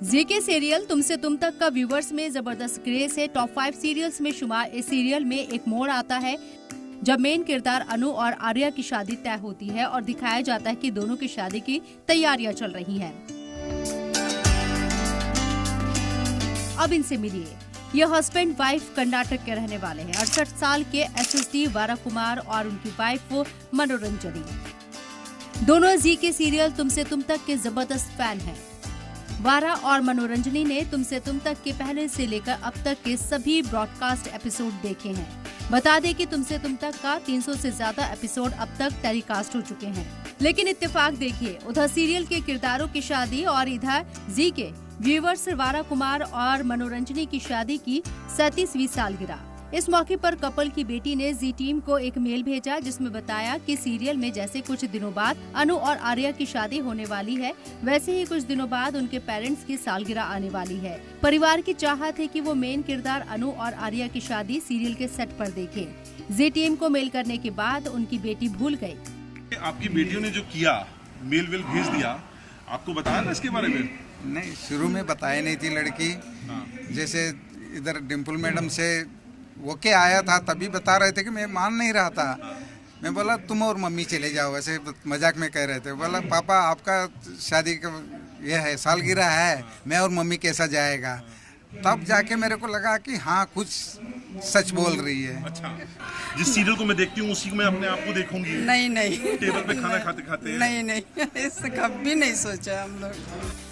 जी के सीरियल तुमसे तुम तक का व्यूवर्स में जबरदस्त क्रेज है। टॉप 5 सीरियल्स में शुमार इस सीरियल में एक मोड़ आता है जब मेन किरदार अनु और आर्या की शादी तय होती है और दिखाया जाता है कि दोनों की शादी की तैयारियां चल रही हैं। अब इनसे मिलिए। ये हस्बैंड वाइफ कर्नाटक के रहने वाले हैं। 68 साल के एसएसडी वारा कुमार और उनकी वाइफ मनोरंजनी। दोनों जी के सीरियल तुमसे तुम तक के जबरदस्त फैन हैं। वारा और मनोरंजनी ने तुमसे तुम तक के पहले से लेकर अब तक के सभी ब्रॉडकास्ट एपिसोड देखे हैं। बता दें कि तुमसे तुम तक का 300 से ज्यादा एपिसोड अब तक टेलीकास्ट हो चुके हैं। लेकिन इत्तेफाक देखिए, उधर सीरियल के किरदारों की शादी और इधर जी के व्यूवर्स वारा कुमार और मनोरंजनी की शादी की 37वीं सालगिरह। इस मौके पर कपल की बेटी ने जी टीम को एक मेल भेजा जिसमें बताया कि सीरियल में जैसे कुछ दिनों बाद अनु और आर्या की शादी होने वाली है, वैसे ही कुछ दिनों बाद उनके पेरेंट्स की सालगिरह आने वाली है। परिवार की चाहत है कि वो मेन किरदार अनु और आर्या की शादी सीरियल के सेट पर देखें। जी टीम को मेल करने के बाद उनकी बेटी भूल गयी। आपकी बेटियों ने जो किया, मेल भेज दिया, आपको बताया ना इसके बारे में? नहीं, शुरू में बताया नहीं थी लड़की। जैसे इधर डिम्पल मैडम से ओके आया था तभी बता रहे थे कि मैं मान नहीं रहा था। मैं बोला तुम और मम्मी चले जाओ, ऐसे मजाक में कह रहे थे। बोला पापा आपका शादी का ये है, सालगिरह है, मैं और मम्मी कैसा जाएगा। तब जाके मेरे को लगा कि हाँ कुछ सच बोल रही है। अच्छा, जिस सीरियल को मैं देखती हूँ उसी में अपने आप को देखूंगी? नहीं टेबल पे खाना खाते खाते? नहीं इससे कभी नहीं सोचा हम लोग।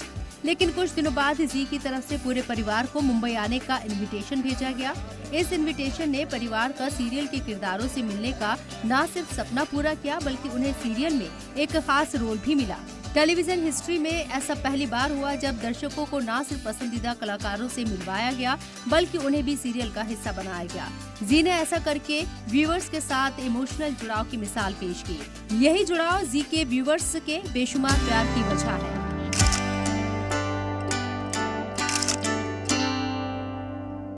लेकिन कुछ दिनों बाद जी की तरफ से पूरे परिवार को मुंबई आने का इनविटेशन भेजा गया। इस इनविटेशन ने परिवार का सीरियल के किरदारों से मिलने का न सिर्फ सपना पूरा किया, बल्कि उन्हें सीरियल में एक खास रोल भी मिला। टेलीविजन हिस्ट्री में ऐसा पहली बार हुआ जब दर्शकों को न सिर्फ पसंदीदा कलाकारों से मिलवाया गया, बल्कि उन्हें भी सीरियल का हिस्सा बनाया गया। जी ने ऐसा करके व्यूअर्स के साथ इमोशनल जुड़ाव की मिसाल पेश की। यही जुड़ाव जी के व्यूअर्स के बेशुमार प्यार की वजह है।